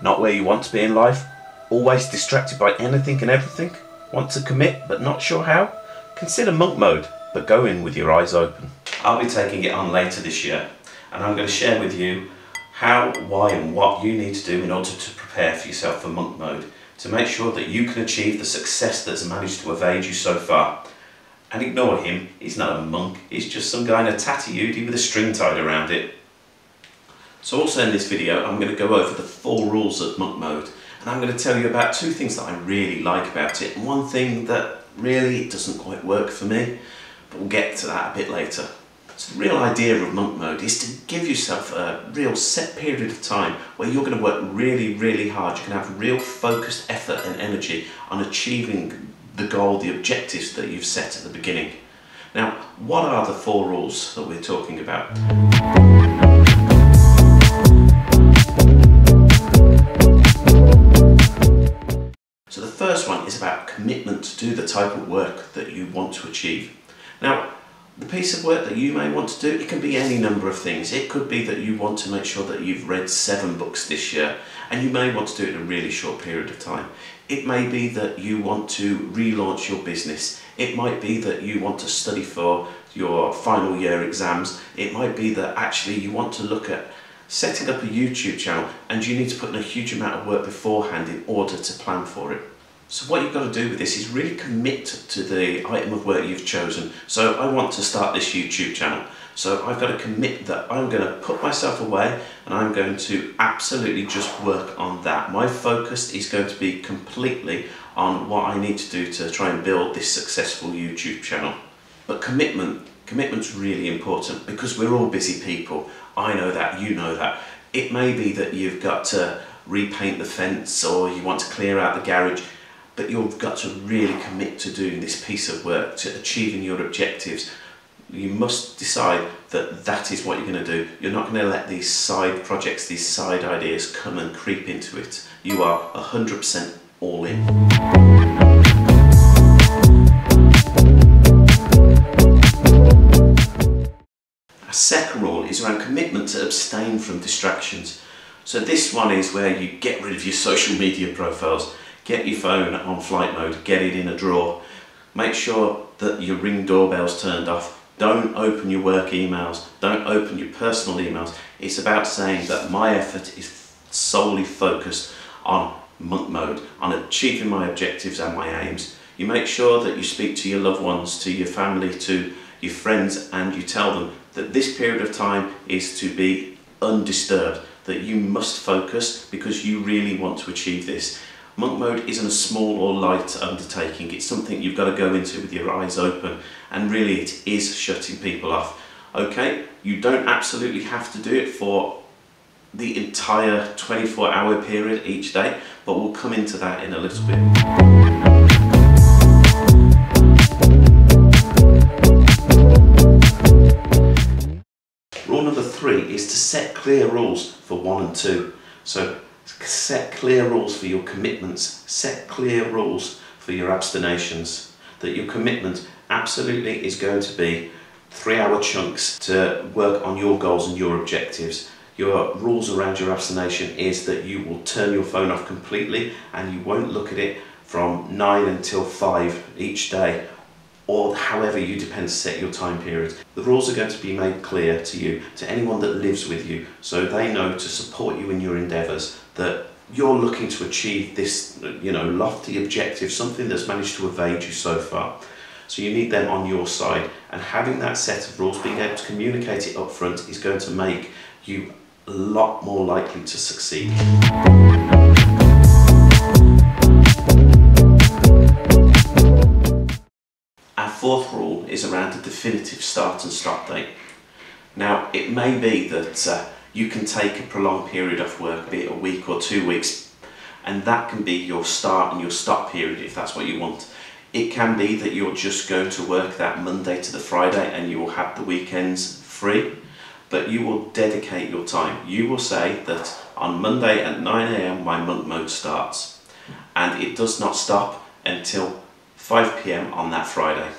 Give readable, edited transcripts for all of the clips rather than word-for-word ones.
Not where you want to be in life? Always distracted by anything and everything? Want to commit but not sure how? Consider monk mode, but go in with your eyes open. I'll be taking it on later this year, and I'm going to share with you how, why and what you need to do in order to prepare for yourself for monk mode, to make sure that you can achieve the success that's managed to evade you so far. And ignore him, he's not a monk, he's just some guy in a tatty hoodie with a string tied around it. So also in this video I'm going to go over the 4 rules of monk mode, and I'm going to tell you about 2 things that I really like about it and 1 thing that really doesn't quite work for me, but we'll get to that a bit later. So the real idea of monk mode is to give yourself a real set period of time where you're going to work really hard. You can have real focused effort and energy on achieving the goal, the objectives that you've set at the beginning. Now, what are the 4 rules that we're talking about? So the first one is about commitment to do the type of work that you want to achieve. Now, the piece of work that you may want to do, it can be any number of things. It could be that you want to make sure that you've read 7 books this year, and you may want to do it in a really short period of time. It may be that you want to relaunch your business. It might be that you want to study for your final year exams. It might be that actually you want to look at setting up a YouTube channel and you need to put in a huge amount of work beforehand in order to plan for it. So what you've got to do with this is really commit to the item of work you've chosen. So I want to start this YouTube channel. So I've got to commit that I'm going to put myself away and I'm going to absolutely just work on that. My focus is going to be completely on what I need to do to try and build this successful YouTube channel. But commitment's really important because we're all busy people. I know that, you know that. It may be that you've got to repaint the fence or you want to clear out the garage, but you've got to really commit to doing this piece of work, to achieving your objectives. You must decide that that is what you're going to do. You're not going to let these side projects, these side ideas come and creep into it. You are 100% all in. A second rule is around commitment to abstain from distractions. So this one is where you get rid of your social media profiles. Get your phone on flight mode, get it in a drawer. Make sure that your Ring doorbell's turned off. Don't open your work emails, don't open your personal emails. It's about saying that my effort is solely focused on monk mode, on achieving my objectives and my aims. You make sure that you speak to your loved ones, to your family, to your friends, and you tell them that this period of time is to be undisturbed, that you must focus because you really want to achieve this. Monk mode isn't a small or light undertaking, it's something you've got to go into with your eyes open, and really it is shutting people off. Okay, you don't absolutely have to do it for the entire 24-hour period each day, but we'll come into that in a little bit. Rule number 3 is to set clear rules for 1 and 2. So set clear rules for your commitments, set clear rules for your abstinations, that your commitment absolutely is going to be 3-hour chunks to work on your goals and your objectives. Your rules around your abstination is that you will turn your phone off completely and you won't look at it from 9 until 5 each day, or however you depend to set your time period. The rules are going to be made clear to you, to anyone that lives with you, so they know to support you in your endeavours, that you're looking to achieve this, lofty objective, something that's managed to evade you so far. So you need them on your side, and having that set of rules, being able to communicate it up front, is going to make you a lot more likely to succeed. Our 4th rule is around a definitive start and stop date. Now, it may be that you can take a prolonged period off work, be it a week or 2 weeks, and that can be your start and your stop period if that's what you want. It can be that you're just going to work that Monday to the Friday and you will have the weekends free, but you will dedicate your time. You will say that on Monday at 9 AM my monk mode starts, and it does not stop until 5 PM on that Friday.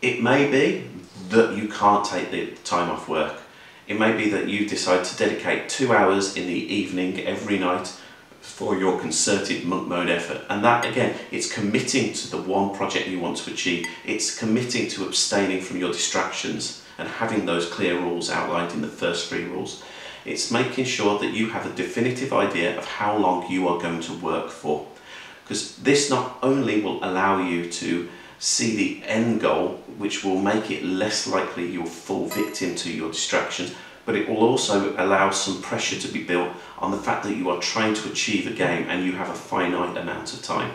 It may be that you can't take the time off work. It may be that you decide to dedicate 2 hours in the evening every night for your concerted monk mode effort. And that, again, it's committing to the one project you want to achieve. It's committing to abstaining from your distractions and having those clear rules outlined in the first 3 rules. It's making sure that you have a definitive idea of how long you are going to work for. Because this not only will allow you to see the end goal, which will make it less likely you'll fall victim to your distractions, but it will also allow some pressure to be built on the fact that you are trying to achieve a game and you have a finite amount of time.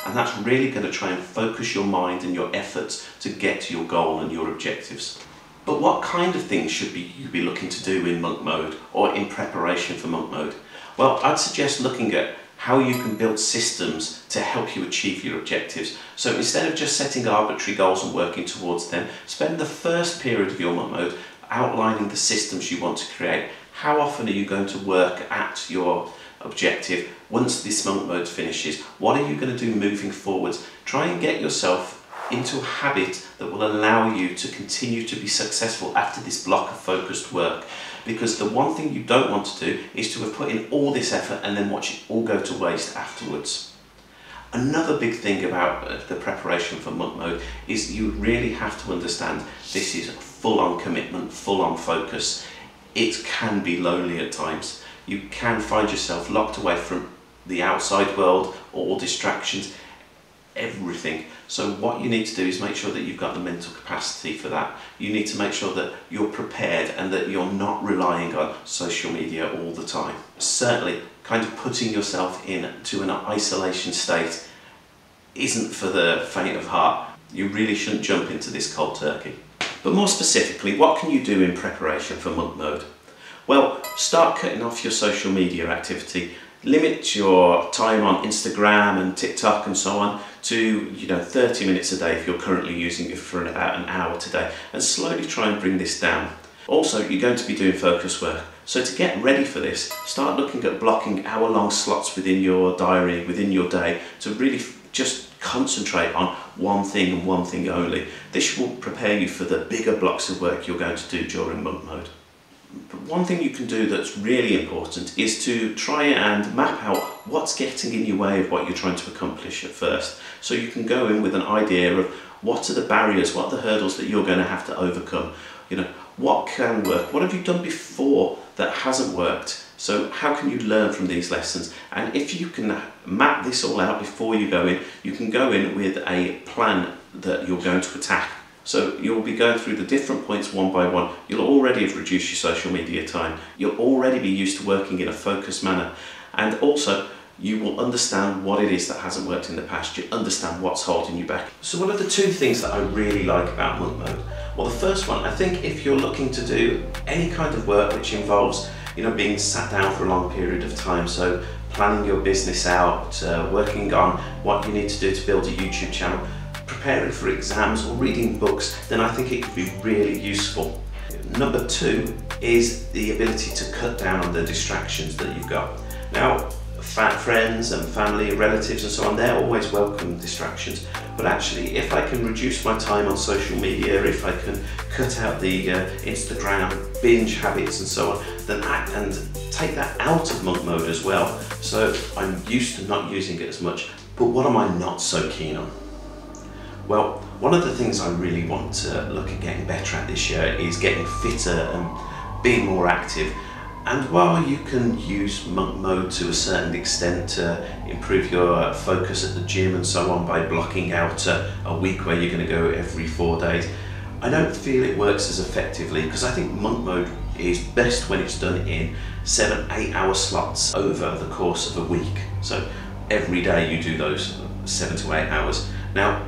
And that's really going to try and focus your mind and your efforts to get to your goal and your objectives. But what kind of things should you be looking to do in monk mode or in preparation for monk mode? Well, I'd suggest looking at how you can build systems to help you achieve your objectives. So instead of just setting arbitrary goals and working towards them, spend the first period of your monk mode outlining the systems you want to create. How often are you going to work at your objective once this monk mode finishes? What are you going to do moving forwards? Try and get yourself into a habit that will allow you to continue to be successful after this block of focused work. Because the one thing you don't want to do is to have put in all this effort and then watch it all go to waste afterwards. Another big thing about the preparation for monk mode is you really have to understand this is full-on commitment, full-on focus. It can be lonely at times. You can find yourself locked away from the outside world, all distractions, everything. So what you need to do is make sure that you've got the mental capacity for that. You need to make sure that you're prepared and that you're not relying on social media all the time. Certainly, kind of putting yourself into an isolation state isn't for the faint of heart. You really shouldn't jump into this cold turkey. But more specifically, what can you do in preparation for monk mode? Well, start cutting off your social media activity. Limit your time on Instagram and TikTok and so on to 30 minutes a day if you're currently using it for about an hour today, and slowly try and bring this down. Also, you're going to be doing focus work, so to get ready for this, start looking at blocking hour-long slots within your diary, within your day, to really just concentrate on one thing and one thing only. This will prepare you for the bigger blocks of work you're going to do during monk mode. But one thing you can do that's really important is to try and map out what's getting in your way of what you're trying to accomplish at first. So you can go in with an idea of what are the barriers, what are the hurdles that you're going to have to overcome. What can work? What have you done before that hasn't worked? So how can you learn from these lessons? And if you can map this all out before you go in, you can go in with a plan that you're going to attack. So you'll be going through the different points one by one. You'll already have reduced your social media time. You'll already be used to working in a focused manner. And also, you will understand what it is that hasn't worked in the past. You'll understand what's holding you back. So what are the 2 things that I really like about monk mode? Well, the first one, I think if you're looking to do any kind of work which involves being sat down for a long period of time, so planning your business out, working on what you need to do to build a YouTube channel, preparing for exams or reading books, then I think it could be really useful. Number 2 is the ability to cut down on the distractions that you've got. Now, friends and family, relatives and so on, they're always welcome distractions. But actually, if I can reduce my time on social media, if I can cut out the Instagram binge habits and so on, then and take that out of monk mode as well. So I'm used to not using it as much. But what am I not so keen on? Well, one of the things I really want to look at getting better at this year is getting fitter and being more active. And while you can use monk mode to a certain extent to improve your focus at the gym and so on by blocking out a week where you're going to go every 4 days, I don't feel it works as effectively, because I think monk mode is best when it's done in 7-8 hour slots over the course of a week. So every day you do those 7 to 8 hours. Now,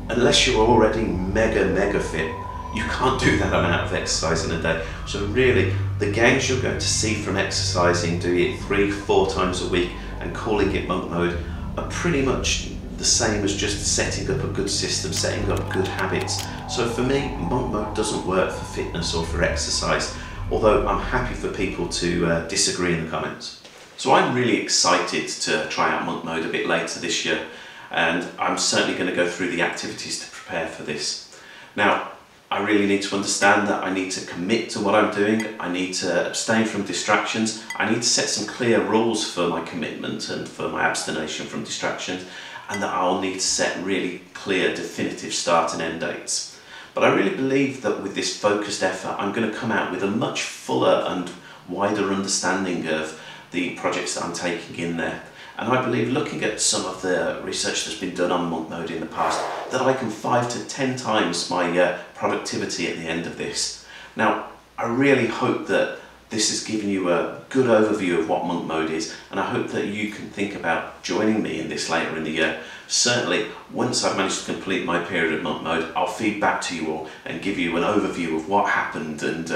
unless you're already mega fit, you can't do that amount of exercise in a day. So really, the gains you're going to see from exercising, doing it 3-4 times a week and calling it monk mode, are pretty much the same as just setting up a good system, setting up good habits. So for me, monk mode doesn't work for fitness or for exercise, although I'm happy for people to disagree in the comments. So I'm really excited to try out monk mode a bit later this year, and I'm certainly going to go through the activities to prepare for this. Now, I really need to understand that I need to commit to what I'm doing, I need to abstain from distractions, I need to set some clear rules for my commitment and for my abstination from distractions, and that I'll need to set really clear, definitive start and end dates. But I really believe that with this focused effort, I'm going to come out with a much fuller and wider understanding of the projects that I'm taking in there. And I believe, looking at some of the research that's been done on monk mode in the past, that I can 5 to 10 times my productivity at the end of this. Now, I really hope that this has given you a good overview of what monk mode is, and I hope that you can think about joining me in this later in the year. Certainly, once I've managed to complete my period of monk mode, I'll feed back to you all and give you an overview of what happened and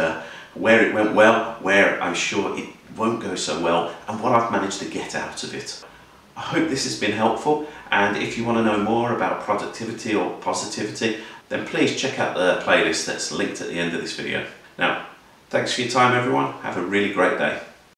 where it went well, where I'm sure it won't go so well, and what I've managed to get out of it. I hope this has been helpful, and if you want to know more about productivity or positivity, then please check out the playlist that's linked at the end of this video. Now, thanks for your time everyone, have a really great day.